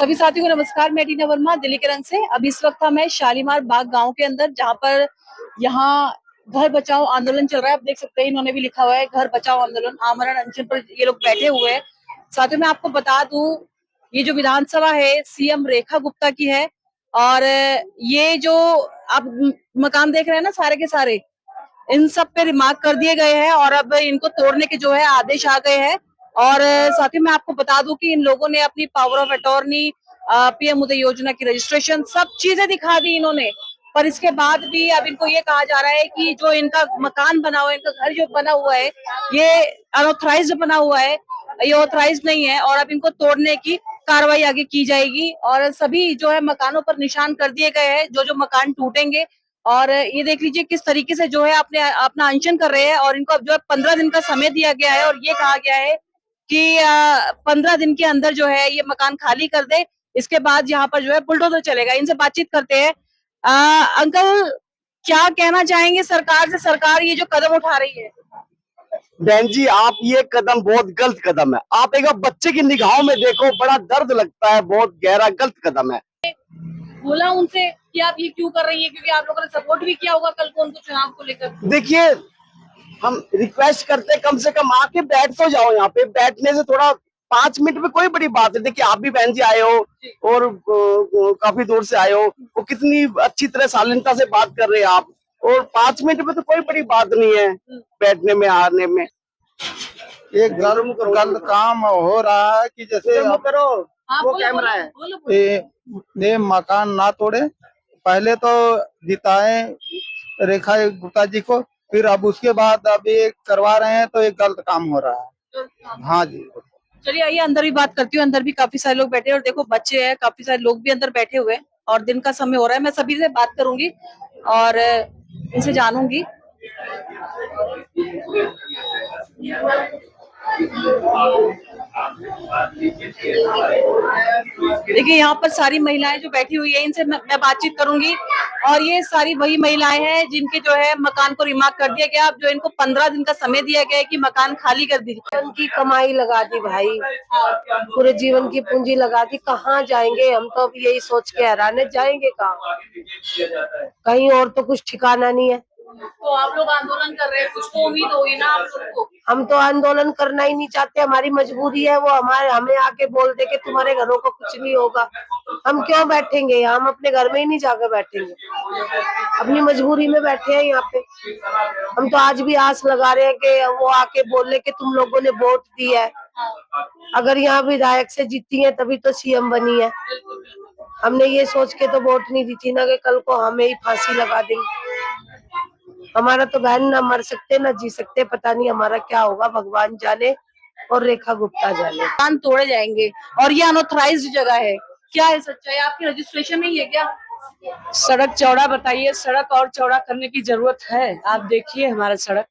सभी साथियों को नमस्कार। मैं टीना वर्मा दिल्ली के रंग से। अब इस वक्त हम शालीमार बाग गांव के अंदर, जहां पर यहाँ घर बचाओ आंदोलन चल रहा है। आप देख सकते हैं, इन्होंने भी लिखा हुआ है घर बचाओ आंदोलन, आमरण अनशन पर ये लोग बैठे हुए हैं। साथियों मैं आपको बता दूं, ये जो विधानसभा है सीएम रेखा गुप्ता की है। और ये जो आप मकान देख रहे हैं ना, सारे के सारे इन सब पे रिमार्क कर दिए गए हैं और अब इनको तोड़ने के जो है आदेश आ गए हैं। और साथ ही मैं आपको बता दूं कि इन लोगों ने अपनी पावर ऑफ अटॉर्नी, पीएम उदय योजना की रजिस्ट्रेशन, सब चीजें दिखा दी इन्होंने। पर इसके बाद भी अब इनको ये कहा जा रहा है कि जो इनका मकान बना हुआ है, इनका घर जो बना हुआ है, ये अनऑथराइज बना हुआ है, ये ऑथराइज नहीं है। और अब इनको तोड़ने की कार्रवाई आगे की जाएगी। और सभी जो है मकानों पर निशान कर दिए गए हैं, जो जो मकान टूटेंगे। और ये देख लीजिए किस तरीके से जो है अपने अपना अनशन कर रहे हैं। और इनको अब जो है 15 दिन का समय दिया गया है और ये कहा गया है कि 15 दिन के अंदर जो है ये मकान खाली कर दे। इसके बाद यहाँ पर जो है बुलडोजर चलेगा। इनसे बातचीत करते हैं। अंकल, क्या कहना चाहेंगे सरकार से? सरकार ये जो कदम उठा रही है। बहन जी, आप ये कदम बहुत गलत कदम है। आप एक बच्चे की निगाहों में देखो, बड़ा दर्द लगता है, बहुत गहरा गलत कदम है। बोला उनसे कि आप ये क्यों कर रही है, क्योंकि आप लोगों ने सपोर्ट भी किया होगा कल को उनको चुनाव को लेकर। देखिए, हम रिक्वेस्ट करते कम से कम आके बैठ तो जाओ। यहाँ पे बैठने से थोड़ा 5 मिनट में कोई बड़ी बात है। देखिए, आप भी बहन जी आए हो और काफी दूर से आए हो, वो कितनी अच्छी तरह शालीनता से बात कर रहे हैं आप। और 5 मिनट में तो कोई बड़ी बात नहीं है बैठने में, आने में। एक गलत काम हो रहा है कि जैसे करो, वो कैमरा है। ये मकान ना तोड़े, पहले तो जिताए रेखा गुप्ता जी को, फिर अब उसके बाद अब ये करवा रहे हैं, तो एक गलत काम हो रहा है। हाँ जी, चलिए आइए अंदर भी बात करती हूँ। अंदर भी काफी सारे लोग बैठे हैं और देखो बच्चे हैं, काफी सारे लोग भी अंदर बैठे हुए हैं और दिन का समय हो रहा है। मैं सभी से बात करूंगी और इनसे जानूंगी। देखिए यहाँ पर सारी महिलाएं जो बैठी हुई है, इनसे मैं बातचीत करूंगी। और ये सारी वही महिलाएं हैं जिनके जो है मकान को रिमार्क कर दिया गया। अब जो इनको 15 दिन का समय दिया गया है कि मकान खाली कर दीजिए। उनकी कमाई लगा दी भाई, पूरे जीवन की पूंजी लगा दी। कहाँ जाएंगे हम? तो अब यही सोच के हैरान है, जाएंगे कहाँ? कहीं और तो कुछ ठिकाना नहीं है। तो आप लोग आंदोलन कर रहे हैं, कुछ तो उम्मीद होगी ना आप लोगों को। हम तो आंदोलन करना ही नहीं चाहते, हमारी मजबूरी है। वो हमें आके बोल दे कि तुम्हारे घरों को कुछ नहीं होगा, हम क्यों बैठेंगे? हम अपने घर में ही नहीं जाकर बैठेंगे, अपनी मजबूरी में बैठे हैं यहाँ पे। हम तो आज भी आस लगा रहे हैं कि वो आके बोले कि तुम लोगों ने वोट दी है, अगर यहाँ विधायक से जीती है तभी तो सीएम बनी है। हमने ये सोच के तो वोट नहीं दी थी ना कि कल को हमें ही फांसी लगा देंगे। हमारा तो बहन ना मर सकते ना जी सकते, पता नहीं हमारा क्या होगा, भगवान जाने और रेखा गुप्ता जाने। कान तोड़े जाएंगे और ये अनऑथराइज्ड जगह है। क्या है सच्चाई? आपकी रजिस्ट्रेशन नहीं है क्या? सड़क चौड़ा बताइए, सड़क और चौड़ा करने की जरूरत है। आप देखिए हमारा सड़क,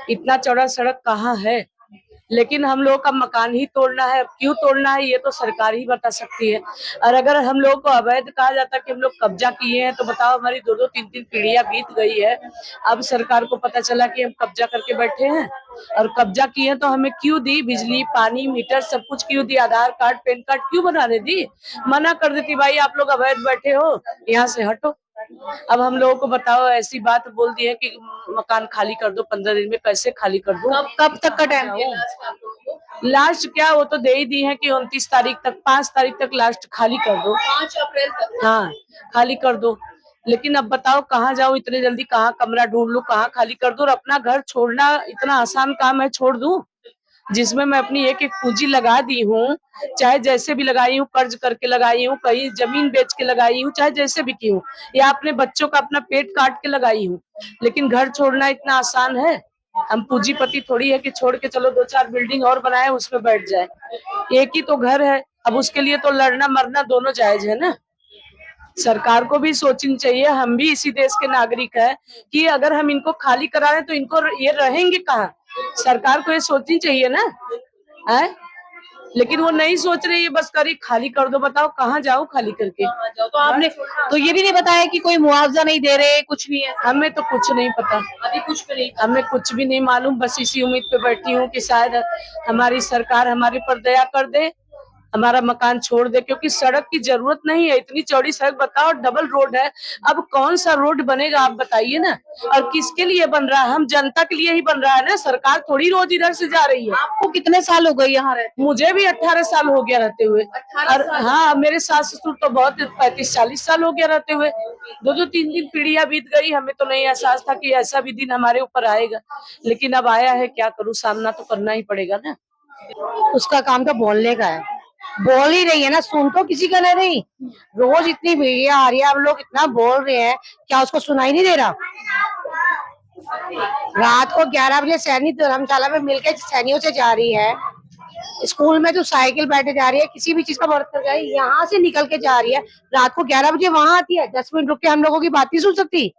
इतना चौड़ा सड़क कहाँ है। लेकिन हम लोग का मकान ही तोड़ना है, क्यों तोड़ना है ये तो सरकार ही बता सकती है। और अगर हम लोग को अवैध कहा जाता कि हम लोग कब्जा किए हैं, तो बताओ हमारी 2-2, 3-3 पीढ़ियां बीत गई है। अब सरकार को पता चला कि हम कब्जा करके बैठे हैं, और कब्जा किए तो हमें क्यों दी? बिजली, पानी, मीटर सब कुछ क्यों दी? आधार कार्ड, पैन कार्ड क्यों बनाने दी? मना कर देती, भाई आप लोग अवैध बैठे हो, यहाँ से हटो। अब हम लोगों को बताओ, ऐसी बात बोल दी है कि मकान खाली कर दो 15 दिन में। कैसे खाली कर दो? कब तक का टाइम दिया लास्ट क्या, वो तो दे ही दी है कि 29 तारीख तक, 5 तारीख तक लास्ट खाली कर दो। 5 अप्रैल तक। हाँ, खाली कर दो। लेकिन अब बताओ कहाँ जाऊं इतने जल्दी, कहाँ कमरा ढूंढ लूं, कहाँ खाली कर दूं? और अपना घर छोड़ना इतना आसान काम है, छोड़ दूं, जिसमें मैं अपनी एक एक पूंजी लगा दी हूँ, चाहे जैसे भी लगाई हूँ, कर्ज करके लगाई हूँ, कहीं जमीन बेच के लगाई हूँ, चाहे जैसे भी की हूँ, या अपने बच्चों का अपना पेट काट के लगाई हूँ। लेकिन घर छोड़ना इतना आसान है? हम पूंजीपति थोड़ी है कि छोड़ के चलो 2-4 बिल्डिंग और बनाए उसमें बैठ जाए। एक ही तो घर है, अब उसके लिए तो लड़ना मरना दोनों जायज है ना। सरकार को भी सोचनी चाहिए, हम भी इसी देश के नागरिक हैं, कि अगर हम इनको खाली करा रहे हैं तो इनको ये रहेंगे कहाँ? सरकार को ये सोचनी चाहिए ना, है? लेकिन वो नहीं सोच रही है, बस करी खाली कर दो। बताओ कहाँ जाओ खाली करके? तो आपने तो ये भी नहीं बताया कि कोई मुआवजा नहीं दे रहे, कुछ नहीं है? हमें तो कुछ नहीं पता, अभी कुछ भी नहीं, हमें कुछ भी नहीं मालूम। बस इसी उम्मीद पे बैठी हूँ कि शायद हमारी सरकार हमारे पर दया कर दे हमारा मकान छोड़ दे, क्योंकि सड़क की जरूरत नहीं है। इतनी चौड़ी सड़क बताओ, डबल रोड है। अब कौन सा रोड बनेगा आप बताइए ना। और किसके लिए बन रहा है? हम जनता के लिए ही बन रहा है ना, सरकार थोड़ी रोज इधर से जा रही है। आपको कितने साल हो गए यहाँ रहते? मुझे भी 18 साल हो गया रहते हुए। 18 और साल? हाँ, मेरे सास ससुर तो बहुत 35-40 साल हो गया रहते हुए। 2-3 पीढ़ियां बीत गई, हमें तो नहीं एहसास था कि ऐसा भी दिन हमारे ऊपर आएगा, लेकिन अब आया है। क्या करूं, सामना तो करना ही पड़ेगा ना। उसका काम तो बोलने का है, बोल ही रही है ना, सुन तो किसी का नहीं। रोज इतनी मीडिया आ रही है, हम लोग इतना बोल रहे हैं, क्या उसको सुनाई नहीं दे रहा? रात को 11 बजे सैनी धर्मशाला में मिलकर सैनियों से जा रही है, स्कूल में तो साइकिल बैठे जा रही है, किसी भी चीज का मदद कर रही है, यहाँ से निकल के जा रही है, रात को 11 बजे वहां आती है। 10 मिनट रुक के हम लोगों की बात नहीं सुन सकती?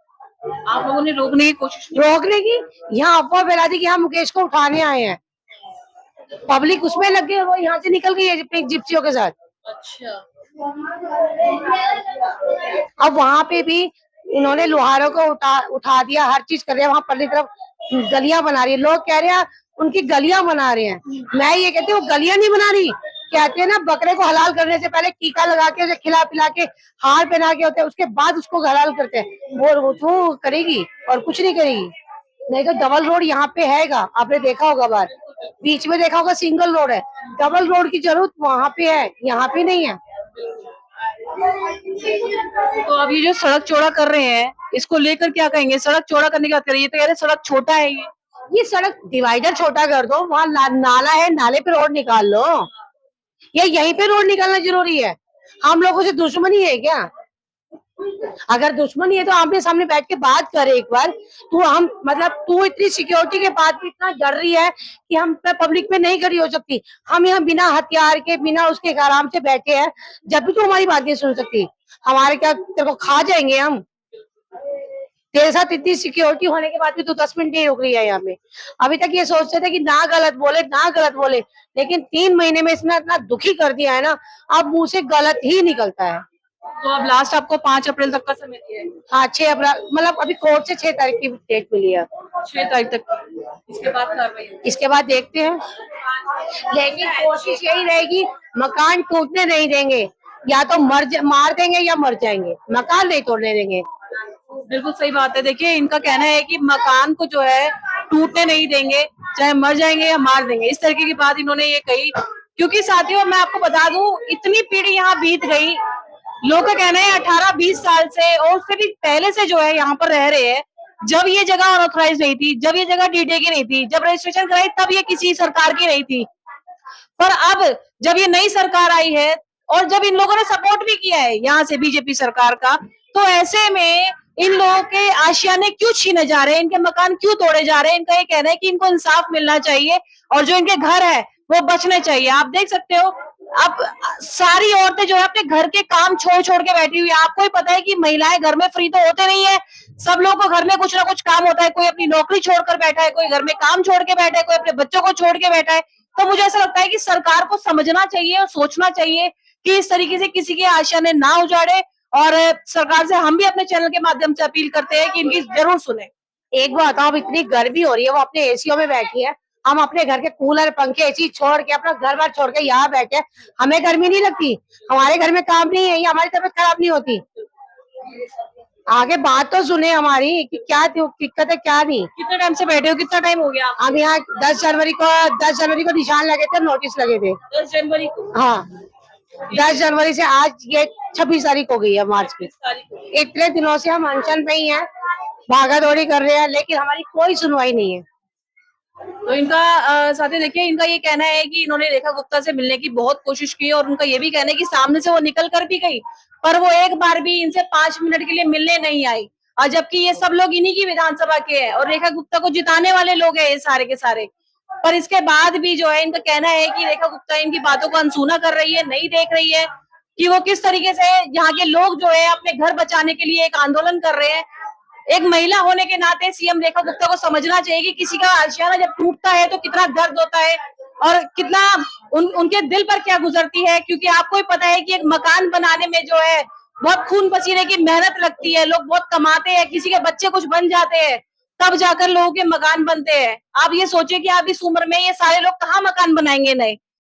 आप लोगों ने रोकने की कोशिश की? रोकने की, यहाँ अफवाह फैला दी कि हम मुकेश को उठाने आए हैं। पब्लिक उसमें लग गई, वो यहाँ से निकल गई है अपनी जिप्सियों के साथ। अच्छा। अब वहां पे भी इन्होंने लोहारों को उठा दिया, हर चीज कर रहे हैं। वहां पल्ली तरफ गलियां बना रही है, लोग कह रहे हैं उनकी गलियां बना रहे हैं। मैं ये कहती हूँ गलियां नहीं बना रही, कहते हैं ना बकरे को हलाल करने से पहले टीका लगा के उसे खिला पिला के हार पहना के होते हैं, उसके बाद उसको हलाल करते हैं। वो तो करेगी और कुछ नहीं करेगी। नहीं तो डबल रोड यहाँ पे हैगा, आपने देखा होगा बार, बीच में देखा होगा सिंगल रोड है। डबल रोड की जरूरत वहां पे है, यहाँ पे नहीं है। तो अब ये जो सड़क चौड़ा कर रहे हैं, इसको लेकर क्या कहेंगे? सड़क चौड़ा करने की बात करिए तो कह रहे सड़क छोटा है। ये सड़क डिवाइडर छोटा कर दो, वहाँ नाला है, नाले पे रोड निकाल लो। ये यहीं पे रोड निकालना जरूरी है? हम लोगों से दुश्मनी है क्या? अगर दुश्मनी है तो आमने सामने बैठ के बात करे एक बार। तू हम मतलब तू इतनी सिक्योरिटी के बाद भी इतना डर रही है कि हम पब्लिक में नहीं खड़ी हो सकती। हम यहाँ बिना हथियार के, बिना उसके आराम से बैठे हैं, जब भी तू हमारी बात नहीं सुन सकती। हमारे क्या तेरे को खा जाएंगे हम? तेरे साथ इतनी सिक्योरिटी होने के बाद भी तू 10 मिनट नहीं रुक रही है यहाँ पे। अभी तक ये सोचते थे कि ना गलत बोले, ना गलत बोले, लेकिन 3 महीने में इसने इतना दुखी कर दिया है ना, अब मुंह से गलत ही निकलता है। तो अब लास्ट आपको 5 अप्रैल तक का समय दिया है। हाँ, 6 अप्रैल, मतलब अभी कोर्ट से 6 तारीख की डेट मिली है। 6 तारीख तक इसके बाद कार्रवाई होगी। इसके बाद देखते हैं, लेकिन कोशिश यही रहेगी, मकान टूटने नहीं देंगे। या तो मार देंगे या मर जाएंगे, मकान नहीं तोड़ने देंगे। बिल्कुल सही बात है। देखिए, इनका कहना है कि मकान को जो है टूटने नहीं देंगे, चाहे मर जाएंगे या मार देंगे। इस तरीके की बात इन्होंने ये कही। क्योंकि साथियों, मैं आपको बता दूं, इतनी पीढ़ी यहाँ बीत गई। लोग का कहना है 18-20 साल से और उससे भी पहले से जो है यहाँ पर रह रहे हैं। जब ये जगह अनऑथराइज नहीं थी, जब ये जगह डीडे की नहीं थी, जब रजिस्ट्रेशन कराई तब ये किसी सरकार की नहीं थी। पर अब जब ये नई सरकार आई है और जब इन लोगों ने सपोर्ट भी किया है यहाँ से बीजेपी सरकार का, तो ऐसे में इन लोगों के आशियाने क्यों छीने जा रहे हैं, इनके मकान क्यों तोड़े जा रहे हैं? इनका ये कहना है कि इनको इंसाफ मिलना चाहिए और जो इनके घर है वो बचने चाहिए। आप देख सकते हो, अब सारी औरतें जो है अपने घर के काम छोड़ छोड़ के बैठी हुई है। आपको ही पता है कि महिलाएं घर में फ्री तो होते नहीं है, सब लोगों को घर में कुछ ना कुछ काम होता है। कोई अपनी नौकरी छोड़कर बैठा है, कोई घर में काम छोड़ के बैठा है, कोई अपने बच्चों को छोड़ के बैठा है। तो मुझे ऐसा लगता है कि सरकार को समझना चाहिए और सोचना चाहिए कि इस तरीके से किसी के आशियाने ना उजाड़े। और सरकार से हम भी अपने चैनल के माध्यम से अपील करते हैं कि इनकी जरूर सुने। एक बात बताओ, अब इतनी गर्मी हो रही है, वो अपने एसीओ में बैठी है, हम अपने घर के कूलर पंखे एसी छोड़ के अपना घर बार छोड़ के यहाँ बैठे, हमें गर्मी नहीं लगती? हमारे घर में काम नहीं है या हमारी तबीयत खराब नहीं होती? आगे बात तो सुने हमारी कि क्या दिक्कत है क्या नहीं। कितने टाइम से बैठे हो? कितना टाइम हो गया? अब यहाँ 10 जनवरी को निशान लगे थे, नोटिस लगे थे। 10 जनवरी को? हाँ, 10 जनवरी से आज ये 26 तारीख हो गई है मार्च की। इतने दिनों से हम अनशन पे ही हैं, भागा दौड़ी कर रहे हैं, लेकिन हमारी कोई सुनवाई नहीं है। तो इनका साथी देखिए, इनका ये कहना है कि इन्होंने रेखा गुप्ता से मिलने की बहुत कोशिश की और उनका ये भी कहना है कि सामने से वो निकल कर भी गई, पर वो एक बार भी इनसे 5 मिनट के लिए मिलने नहीं आई। और जबकि ये सब लोग इन्हीं की विधानसभा के हैं और रेखा गुप्ता को जिताने वाले लोग हैं ये सारे के सारे। पर इसके बाद भी जो है इनका कहना है कि रेखा गुप्ता इनकी बातों को अनसुना कर रही है, नहीं देख रही है कि वो किस तरीके से यहाँ के लोग जो है अपने घर बचाने के लिए एक आंदोलन कर रहे हैं। एक महिला होने के नाते सीएम रेखा गुप्ता को समझना चाहिए कि किसी का आशियाना जब टूटता है तो कितना दर्द होता है और कितना उनके दिल पर क्या गुजरती है। क्योंकि आपको ही पता है कि एक मकान बनाने में जो है बहुत खून पसीने की मेहनत लगती है, लोग बहुत कमाते हैं, किसी के बच्चे कुछ बन जाते हैं, तब जाकर लोगों के मकान बनते हैं। आप ये सोचिए कि आप इस उम्र में ये सारे लोग कहाँ मकान बनाएंगे नए।